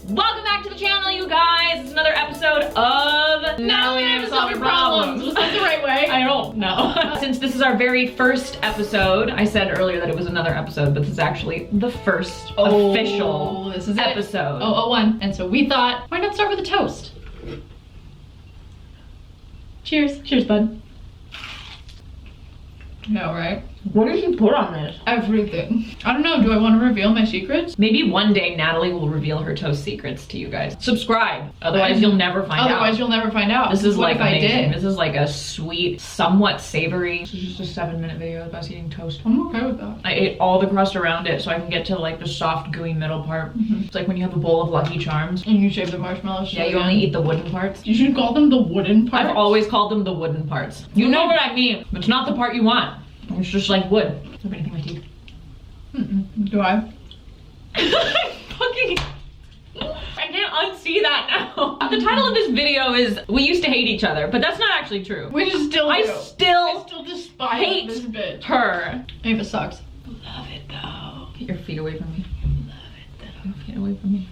Welcome back to the channel, you guys. It's another episode of Natalie and I Solve Your Problems. Was that the right way? I don't know. Since this is our very first episode, I said earlier that it was another episode, but this is actually the first official episode. One. And so we thought, why not start with a toast? Cheers. Cheers, bud. No, right? What did you put on this? Everything. I don't know, do I want to reveal my secrets? Maybe one day Natalie will reveal her toast secrets to you guys. Subscribe, otherwise you'll never find out. Otherwise you'll never find out. This is what like if I amazing. did? This is like a sweet, somewhat savory. This is just a 7-minute video of us eating toast. I'm okay with that. I ate all the crust around it so I can get to like the soft, gooey middle part. It's like when you have a bowl of Lucky Charms. And you shave the marshmallows. Yeah, you only eat the wooden parts. You should call them the wooden parts. I've always called them the wooden parts. You know what I mean. It's not the part you want. It's just like wood. Is there anything in my teeth? Do I? I can't unsee that now. The title of this video is We Used to Hate Each Other, but that's not actually true. We just still do. I still despise hate this bitch. her. Ava sucks. Love it though. Get your feet away from me. Love it though. Get your feet away from me.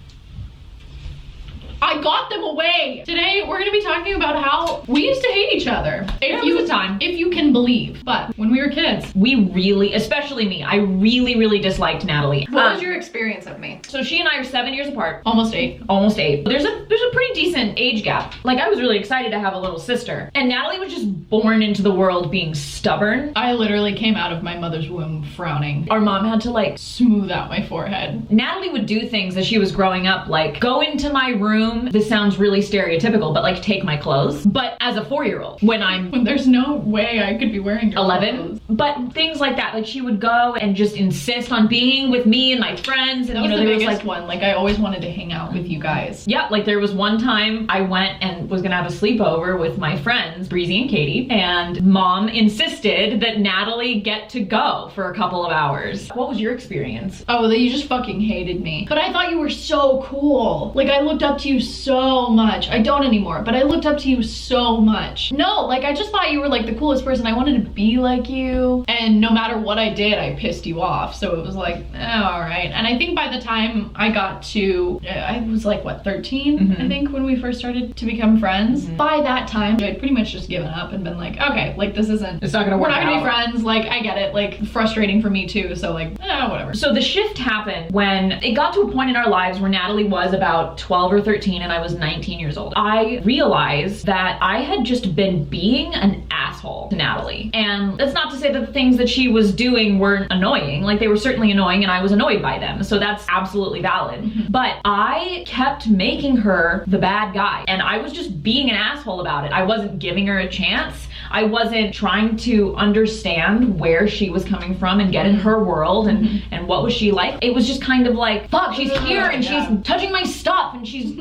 I got them away! Today, we're gonna be talking about how we used to hate each other. If you can believe. But when we were kids. We really, especially me, I really disliked Natalie. What was your experience of me? So she and I are 7 years apart. Almost 8. Almost 8. There's a pretty decent age gap. Like, I was really excited to have a little sister. And Natalie was just born into the world being stubborn. I literally came out of my mother's womb frowning. Our mom had to like smooth out my forehead. Natalie would do things as she was growing up, like go into my room. This sounds really stereotypical, but like take my clothes. But as a 4-year-old, when there's no way I could be wearing your 11, clothes. But things like that, like she would go and just insist on being with me and my friends. And that was you know, the there biggest was like one. Like I always wanted to hang out with you guys. Yeah, like there was one time I went and was gonna have a sleepover with my friends, Breezy and Katie, and mom insisted that Natalie get to go for a couple of hours. What was your experience? Oh, that you just fucking hated me. But I thought you were so cool. Like I looked up to you so much. I don't anymore, but I looked up to you so much. No, like I just thought you were like the coolest person. I wanted to be like you. And no matter what I did, I pissed you off. So it was like, oh, all right. And I think by the time I got to, I was like, what, 13? I think when we first started to become friends. By that time, I'd pretty much just given up and been like, okay, like this isn't, it's not gonna work out. We're not gonna be friends. Like I get it. Like frustrating for me too. So like, whatever. So the shift happened when it got to a point in our lives where Natalie was about 12 or 13 and I was 19 years old. I realized that I had just been being an asshole to Natalie. And that's not to say that the things that she was doing weren't annoying. Like they were certainly annoying and I was annoyed by them. So that's absolutely valid. But I kept making her the bad guy and I was just being an asshole about it. I wasn't giving her a chance. I wasn't trying to understand where she was coming from and get in her world and what was she like. It was just kind of like, fuck, she's here and she's touching my stuff and she's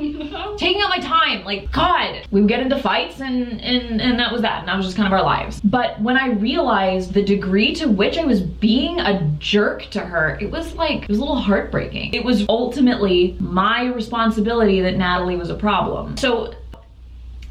taking out my time. Like, God, we would get into fights and that was that. And that was just kind of our lives. But when I realized the degree to which I was being a jerk to her, it was a little heartbreaking. It was ultimately my responsibility that Natalie was a problem. So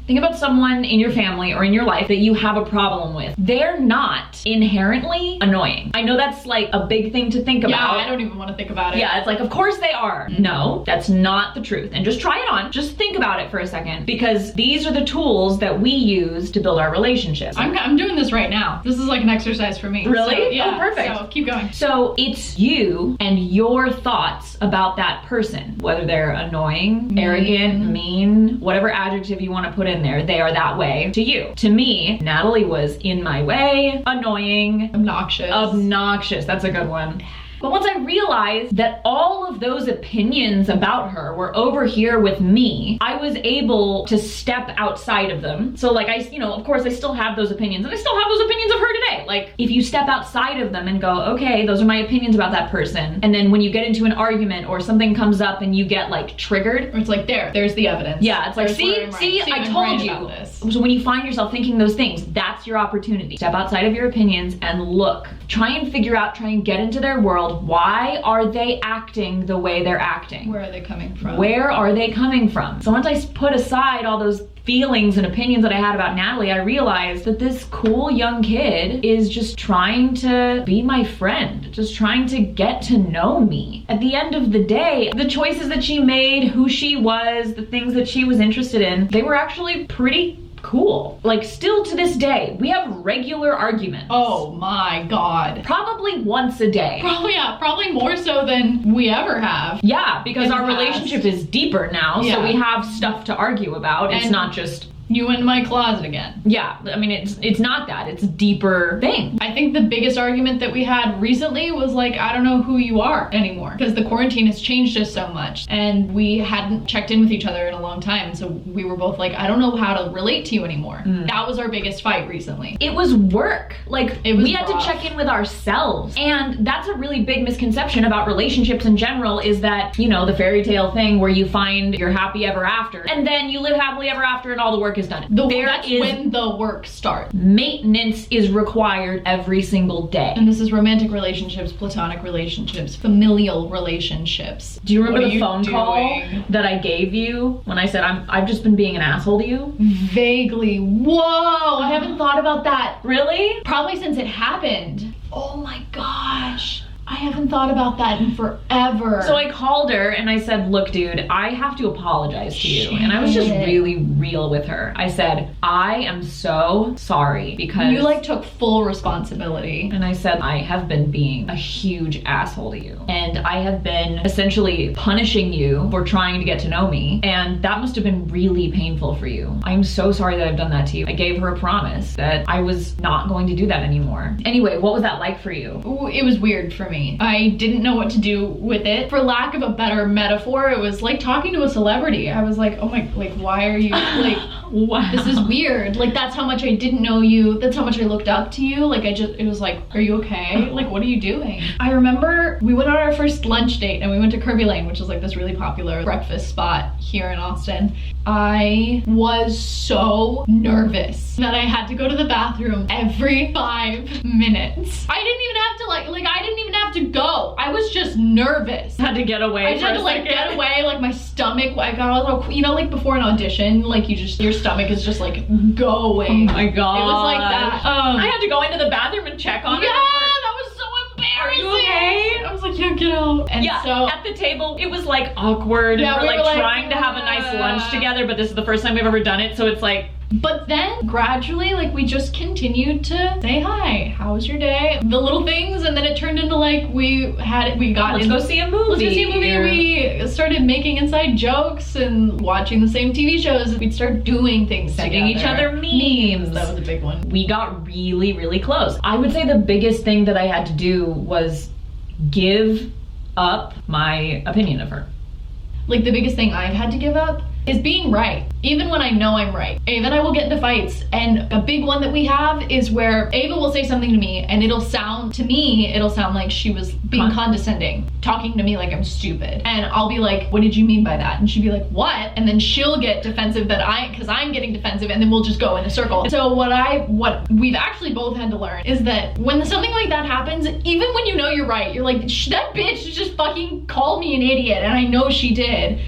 think about someone in your family or in your life that you have a problem with. They're not inherently annoying. I know that's like a big thing to think about. Yeah, I don't even want to think about it. Yeah, it's like, of course they are. No, that's not the truth. And just try it on. Just think about it for a second because these are the tools that we use to build our relationships. I'm doing this right now. This is like an exercise for me. Really? So, yeah. Oh, perfect. So keep going. So it's you and your thoughts about that person, whether they're annoying, arrogant, mean, whatever adjective you want to put in there, they are that way to you. To me, Natalie was in my way, annoying, obnoxious. That's a good one. But once I realized that all of those opinions about her were over here with me, I was able to step outside of them. So like of course I still have those opinions and I still have those opinions of her today. Like if you step outside of them and go, okay, those are my opinions about that person. And then when you get into an argument or something comes up and you get like triggered. Or it's like, there's the evidence. Yeah, it's like, see, I told you. So when you find yourself thinking those things, that's your opportunity. Step outside of your opinions and look try and figure out, try and get into their world. Why are they acting the way they're acting? Where are they coming from? Where are they coming from? So once I put aside all those feelings and opinions that I had about Natalie, I realized that this cool young kid is just trying to be my friend, just trying to get to know me. At the end of the day, the choices that she made, who she was, the things that she was interested in, they were actually pretty cool. Like, still to this day, we have regular arguments. Oh my God. Probably once a day. Probably more so than we ever have. Yeah, because In our the past. relationship is deeper now, so we have stuff to argue about. It's And not just you in my closet again. Yeah, I mean, it's not that. It's a deeper thing. I think the biggest argument that we had recently was like, I don't know who you are anymore, because the quarantine has changed us so much and we hadn't checked in with each other in a long time. So we were both like, I don't know how to relate to you anymore. That was our biggest fight recently. It was work. Like, we had rough. to check in with ourselves. And that's a really big misconception about relationships in general, is that, you know, the fairy tale thing where you find your happy ever after and then you live happily ever after and all the work is done. That's when the work starts. Maintenance is required every single day. And this is romantic relationships, platonic relationships, familial relationships. Do you remember What are the you phone call doing? that I gave you when I said I've just been being an asshole to you? Vaguely. Whoa, I haven't thought about that. Really? Probably since it happened. Oh my gosh. I haven't thought about that in forever. So I called her and I said, look, dude, I have to apologize to you. And I was just really real with her. I said, I am so sorry because... You like took full responsibility. And I said, I have been being a huge asshole to you. And I have been essentially punishing you for trying to get to know me. And that must have been really painful for you. I'm so sorry that I've done that to you. I gave her a promise that I was not going to do that anymore. Anyway, what was that like for you? Ooh, it was weird for me. I didn't know what to do with it. For lack of a better metaphor, it was like talking to a celebrity. I was like, oh my, like, why are you, like, wow. This is weird. Like, that's how much I didn't know you. That's how much I looked up to you. Like, it was like, are you okay? Like, what are you doing? I remember we went on our first lunch date and we went to Kirby Lane, which is like this really popular breakfast spot here in Austin. I was so nervous that I had to go to the bathroom every 5 minutes. I didn't even have to I didn't even have to go. I was just nervous. Had to get away. I just had to like get away, like my stomach, I got all, you know, like before an audition, like your stomach is just like going. Oh my god. It was like that. I had to go into the bathroom and check on her. Yeah, that was so embarrassing. Are you okay? I was like, yeah, get out. And yeah, so at the table, it was like awkward. Yeah, and we're we were like like, trying to have a nice lunch together, but this is the first time we've ever done it, so it's like... But then gradually, like, we just continued to say hi, how was your day? The little things, and then it turned into like Let's go see a movie. Let's go see a movie. We started making inside jokes and watching the same TV shows. We'd start doing things Sending each other memes. That was a big one. We got really, really close. I would say the biggest thing that I had to do was give up my opinion of her. Like, the biggest thing I've had to give up is being right, even when I know I'm right. Ava and I will get into fights, and a big one that we have is where Ava will say something to me and it'll sound like she was being condescending, talking to me like I'm stupid. And I'll be like, what did you mean by that? And she'd be like, what? And then she'll get defensive because I'm getting defensive, and then we'll just go in a circle. So what we've actually both had to learn is that when something like that happens, even when you know you're right, you're like, that bitch just fucking called me an idiot, and I know she did.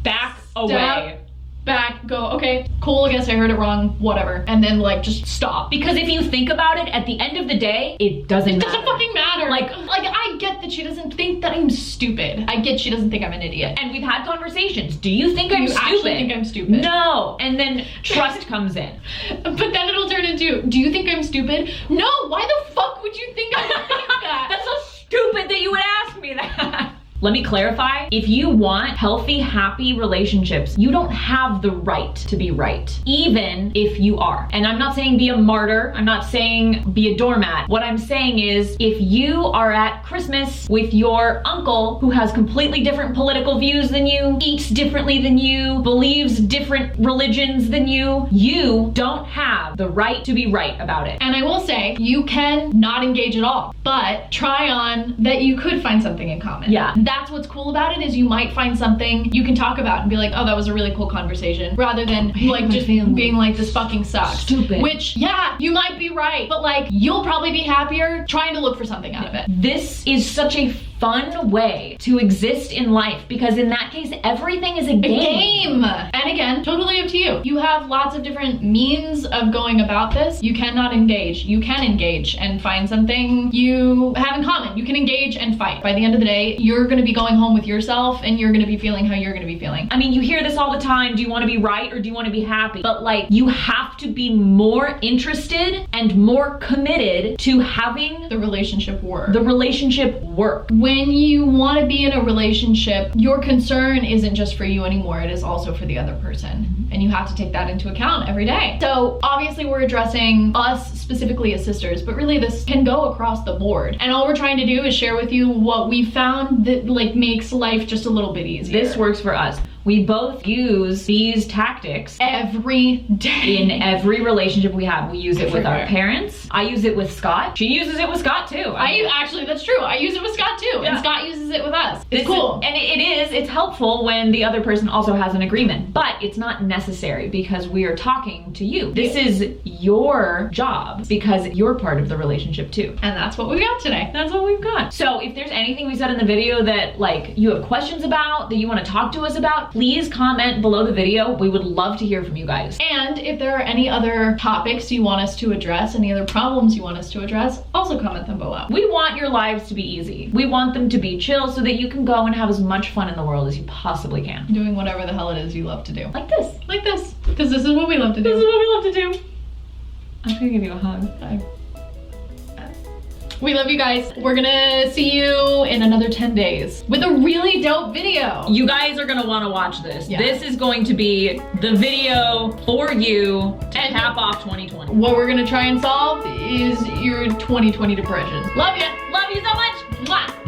Back away. Back, go, okay, cool, I guess I heard it wrong, whatever. And then like, just stop. Because if you think about it, at the end of the day, it doesn't matter. It doesn't fucking matter. Like, I get that she doesn't think that I'm stupid. I get she doesn't think I'm an idiot. And we've had conversations. Do you think I'm stupid? Actually think I'm stupid? No. And then trust comes in. But then it'll turn into, do you think I'm stupid? No, why the fuck would you think I would think that? That's so stupid that you would ask me that. Let me clarify. If you want healthy, happy relationships, you don't have the right to be right, even if you are. And I'm not saying be a martyr. I'm not saying be a doormat. What I'm saying is, if you are at Christmas with your uncle who has completely different political views than you, eats differently than you, believes different religions than you don't have the right to be right about it. And I will say, you can not engage at all, but try on that you could find something in common. Yeah. that's what's cool about it, is you might find something you can talk about and be like, oh, that was a really cool conversation, rather than like just being like, this fucking sucks. Stupid. Which, yeah, you might be right, but like, you'll probably be happier trying to look for something out of it. This is such a fun way to exist in life, because in that case, everything is a game. And again, totally up to you. You have lots of different means of going about this. You cannot engage. You can engage and find something you have in common. You can engage and fight. By the end of the day, you're gonna be going home with yourself and you're gonna be feeling how you're gonna be feeling. I mean, you hear this all the time. Do you want to be right or do you want to be happy? But like, you have to be more interested and more committed to having The relationship work. the relationship work. When you want to be in a relationship, your concern isn't just for you anymore, it is also for the other person. And you have to take that into account every day. So obviously we're addressing us specifically as sisters, but really this can go across the board. And all we're trying to do is share with you what we found that like makes life just a little bit easier. This works for us. We both use these tactics every day. in every relationship we have. We use it with our Everywhere. parents. I use it with Scott. She uses it with Scott too. Actually, that's true. I use it with Scott too, Yeah. and Scott uses it with us. This It's cool. and it's helpful when the other person also has an agreement, but it's not necessary because we are talking to you. This is your job because you're part of the relationship too. And that's what we got today. That's what we've got. So if there's anything we said in the video that like you have questions about, that you want to talk to us about, please comment below the video. We would love to hear from you guys. And if there are any other topics you want us to address, any other problems you want us to address, also comment them below. We want your lives to be easy. We want them to be chill so that you can go and have as much fun in the world as you possibly can. Doing whatever the hell it is you love to do. Like this. Like this. Because this is what we love to do. This is what we love to do. I'm gonna give you a hug. We love you guys. We're gonna see you in another 10 days with a really dope video. You guys are gonna wanna watch this. Yeah. This is going to be the video for you to And- cap off 2020. What we're gonna try and solve is your 2020 depression. Love ya. Love you so much. Mwah.